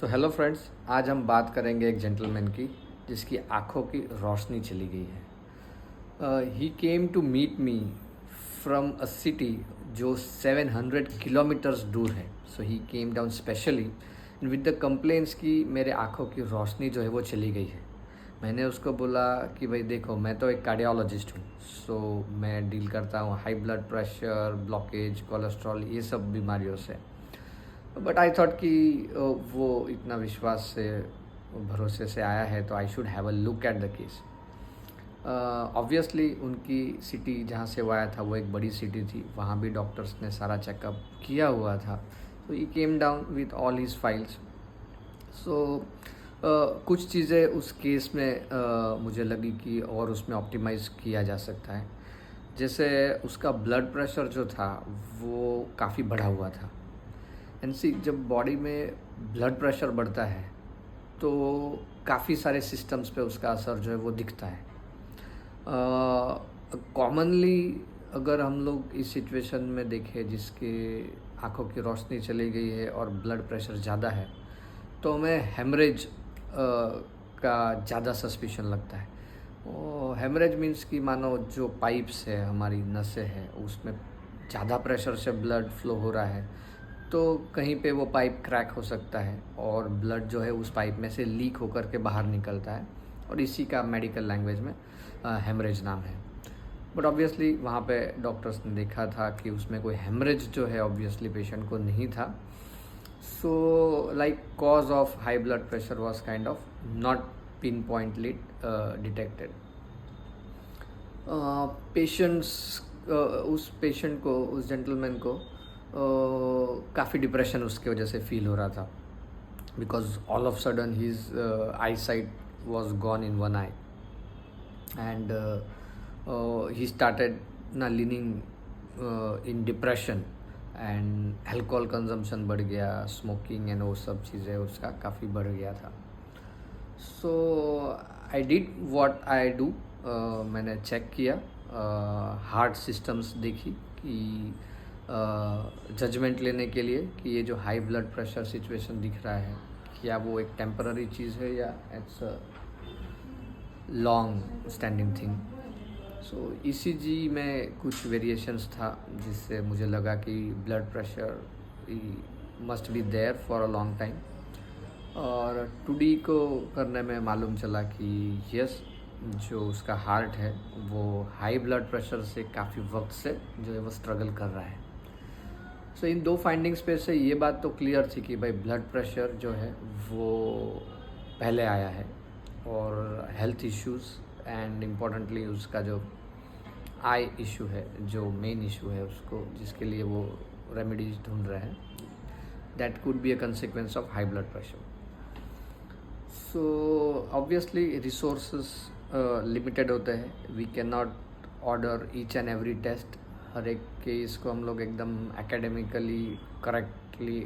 So hello friends, आज हम बात करेंगे एक जेंटलमैन की जिसकी आंखों की रोशनी चली गई है। He came to meet me from a city जो 700 किलोमीटर्स दूर है। So he came down specially with the complaints कि मेरे आंखों की रोशनी जो है वो चली गई है। मैंने उसको बोला कि भाई देखो, मैं तो एक कार्डियोलॉजिस्ट हूँ। सो मैं डील करता हूँ high blood pressure, blockage, cholesterol, ये सब बीमारियों से। बट आई थॉट कि वो इतना विश्वास से, भरोसे से आया है तो I should have a look at the case. Obviously उनकी सिटी जहाँ से वो आया था वो एक बड़ी सिटी थी, वहाँ भी डॉक्टर्स ने सारा चेकअप किया हुआ था। So he came down with all his files. So कुछ चीज़ें उस केस में मुझे लगी कि और उसमें ऑप्टिमाइज़ किया जा सकता है। जैसे उसका ब्लड प्रेशर जो था वो काफ़ी बढ़ा हुआ था। एंड सी, जब बॉडी में ब्लड प्रेशर बढ़ता है तो काफ़ी सारे सिस्टम्स पे उसका असर जो है वो दिखता है। कॉमनली अगर हम लोग इस सिचुएशन में देखें जिसके आँखों की रोशनी चली गई है और ब्लड प्रेशर ज़्यादा है, तो हमें हेमरेज का ज़्यादा सस्पिशन लगता है। हेमरेज मीन्स कि मानो जो पाइप्स है, हमारी नसें हैं, उसमें ज़्यादा प्रेशर से ब्लड फ्लो हो रहा है, तो कहीं पे वो पाइप क्रैक हो सकता है और ब्लड जो है उस पाइप में से लीक होकर के बाहर निकलता है, और इसी का मेडिकल लैंग्वेज में हेमरेज नाम है। बट ऑब्वियसली वहाँ पे डॉक्टर्स ने देखा था कि उसमें कोई हेमरेज जो है ऑब्वियसली पेशेंट को नहीं था। So like cause of high blood pressure was kind of not pinpointedly detected. Patients उस पेशेंट को, उस जेंटलमैन को काफ़ी डिप्रेशन उसके वजह से फील हो रहा था, because all of sudden his eye sight was gone in one eye and he started ना leaning in depression, and alcohol consumption बढ़ गया, स्मोकिंग एंड वो सब चीज़ें उसका काफ़ी बढ़ गया था। So I did what I do. मैंने चेक किया, हार्ट सिस्टम्स देखी कि जजमेंट लेने के लिए कि ये जो हाई ब्लड प्रेशर सिचुएशन दिख रहा है, क्या वो एक टेम्पररी चीज़ है या it's a long standing thing. So ECG में कुछ वेरिएशंस था जिससे मुझे लगा कि blood pressure must be there for a long time, और 2D को करने में मालूम चला कि यस, जो उसका हार्ट है वो हाई ब्लड प्रेशर से काफ़ी वक्त से जो है वो स्ट्रगल कर रहा है। सो इन दो फाइंडिंग्स पे से ये बात तो क्लियर थी कि भाई ब्लड प्रेशर जो है वो पहले आया है, और हेल्थ इश्यूज़ एंड इम्पोर्टेंटली उसका जो आई इशू है, जो मेन इशू है उसको, जिसके लिए वो रेमेडीज ढूंढ रहे हैं, that could be a consequence of high blood pressure. So obviously resources limited होते हैं, we can not order each and every test. हर एक केस को हम लोग एकदम एकेडमिकली करेक्टली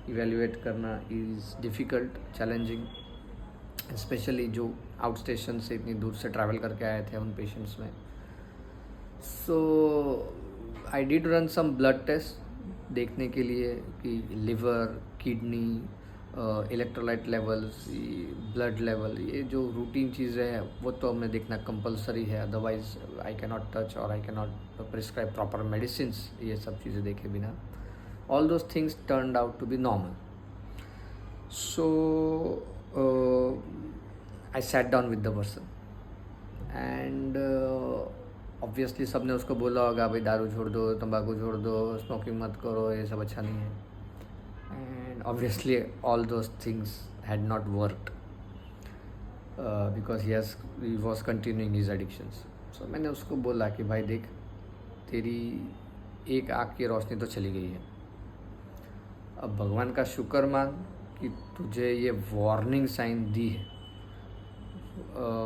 इवेल्युएट करना इज़ डिफ़िकल्ट, चैलेंजिंग, स्पेशली जो आउट स्टेशन से इतनी दूर से ट्रैवल करके आए थे उन पेशेंट्स में। So I did run some blood test देखने के लिए कि liver, kidney, electrolyte levels, blood level, ये जो रूटीन चीज़ें हैं वो तो हमें देखना कंपलसरी है, otherwise I can not touch और I can not prescribe proper medicines, ये सब चीज़ें देखे बिना। All those things turned out to be normal. So I sat down with the person and obviously सबने उसको बोला होगा भाई दारू छोड़ दो, तंबाकू छोड़ दो, स्मोकिंग मत करो, ये सब अच्छा नहीं है। And obviously all those things had not worked because he was continuing his addictions. सो मैंने उसको बोला कि भाई देख, तेरी एक आँख की रोशनी तो चली गई है, अब भगवान का शुक्र मान कि तुझे ये वार्निंग साइन दी है।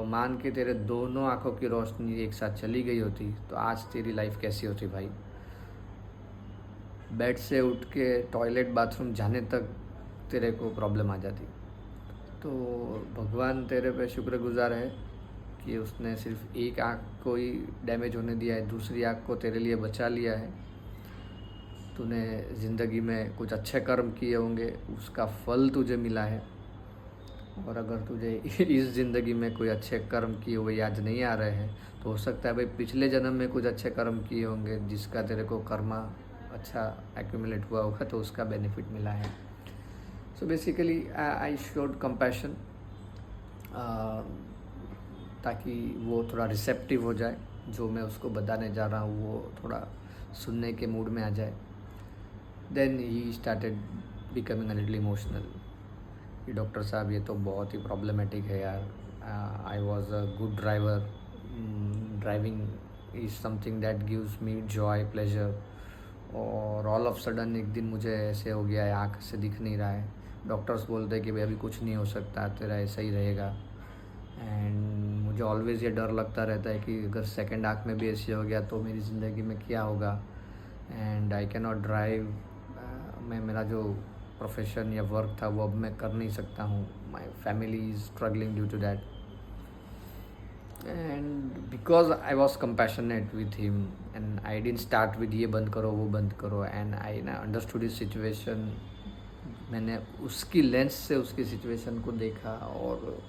मान के तेरे दोनों आँखों की रोशनी एक साथ चली गई होती तो आज तेरी लाइफ कैसी होती भाई। बेड से उठ के टॉयलेट बाथरूम जाने तक तेरे को प्रॉब्लम आ जाती। तो भगवान तेरे पे शुक्रगुजार है कि उसने सिर्फ एक आँख को ही डैमेज होने दिया है, दूसरी आँख को तेरे लिए बचा लिया है। तूने ज़िंदगी में कुछ अच्छे कर्म किए होंगे, उसका फल तुझे मिला है। और अगर तुझे इस ज़िंदगी में कोई अच्छे कर्म किए हुए याद नहीं आ रहे हैं, तो हो सकता है भाई पिछले जन्म में कुछ अच्छे कर्म किए होंगे, जिसका तेरे को कर्मा अच्छा एक्यूमुलेट हुआ होगा, तो उसका बेनिफिट मिला है। So basically I showed compassion, ताकि वो थोड़ा रिसेप्टिव हो जाए, जो मैं उसको बताने जा रहा हूँ वो थोड़ा सुनने के मूड में आ जाए। देन ही started becoming a little emotional कि डॉक्टर साहब ये तो बहुत ही प्रॉब्लमेटिक है यार, I was a good driver, driving is something that gives me joy pleasure, और ऑल ऑफ सडन एक दिन मुझे ऐसे हो गया है, आँख से दिख नहीं रहा है। डॉक्टर्स बोलते हैं कि भाई अभी कुछ नहीं हो सकता, तेरा ऐसा ही रहेगा। एंड मुझे ऑलवेज़ ये डर लगता रहता है कि अगर सेकंड आँख में भी ऐसे हो गया तो मेरी ज़िंदगी में क्या होगा। And I can not drive, मैं मेरा जो प्रोफेशन या वर्क था वो अब मैं कर नहीं सकता हूँ। My family is struggling due to that, and because I was compassionate with him and I didn't start with ये बंद करो वो बंद करो, एंड आई ना अंडरस्टूड हिज सिचुएशन। मैंने उसकी लेंस से उसकी सिचुएशन को देखा, और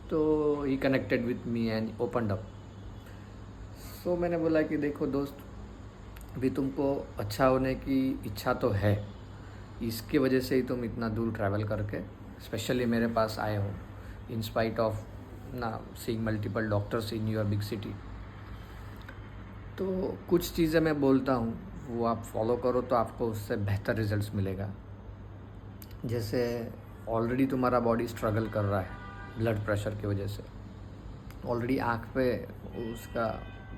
तो he connected with me and opened up. सो मैंने बोला कि देखो दोस्त, अभी तुमको अच्छा होने की इच्छा तो है, इसके वजह से ही तुम इतना दूर ट्रैवल करके स्पेशली मेरे पास आए हो, इन स्पाइट ऑफ ना seeing multiple doctors in your big city. तो कुछ चीज़ें मैं बोलता हूँ वो आप फॉलो करो तो आपको उससे बेहतर रिजल्ट्स मिलेगा। जैसे ऑलरेडी तुम्हारा बॉडी स्ट्रगल कर रहा है ब्लड प्रेशर की वजह से, ऑलरेडी आँख पे उसका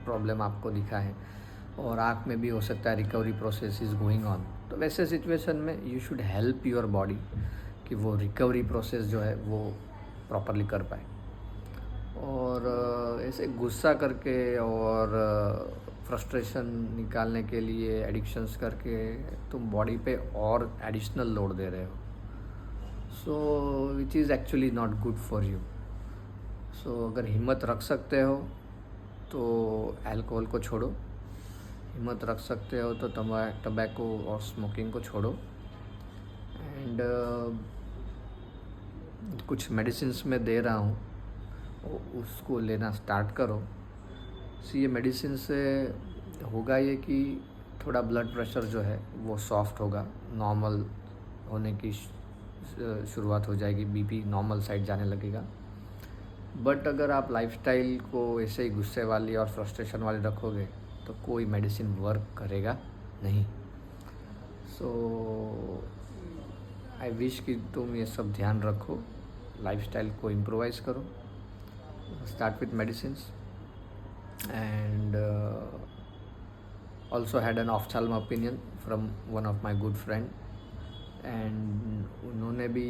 प्रॉब्लम आपको दिखा है, और आँख में भी हो सकता है recovery process is going on. तो वैसे सिचुएशन में you should help your body कि वो रिकवरी प्रोसेस जो है वो प्रॉपरली कर पाए। और ऐसे गुस्सा करके और फ्रस्ट्रेशन निकालने के लिए एडिक्शंस करके तुम बॉडी पे और एडिशनल लोड दे रहे हो, so which is actually not good for you. So अगर हिम्मत रख सकते हो तो अल्कोहल को छोड़ो, हिम्मत रख सकते हो तो टबैको और स्मोकिंग को छोड़ो, एंड कुछ मेडिसिन्स में दे रहा हूँ उसको लेना स्टार्ट करो। सी ये मेडिसिन से होगा ये कि थोड़ा ब्लड प्रेशर जो है वो सॉफ्ट होगा, नॉर्मल होने की शुरुआत हो जाएगी, बीपी नॉर्मल साइड जाने लगेगा। बट अगर आप लाइफस्टाइल को ऐसे ही गुस्से वाली और फ्रस्ट्रेशन वाली रखोगे तो कोई मेडिसिन वर्क करेगा नहीं। सो आई विश कि तुम ये सब ध्यान रखो, लाइफस्टाइल को इम्प्रोवाइज़ करो, start with medicines, and also had an ophthalm opinion from one of my good friend, and उन्होंने भी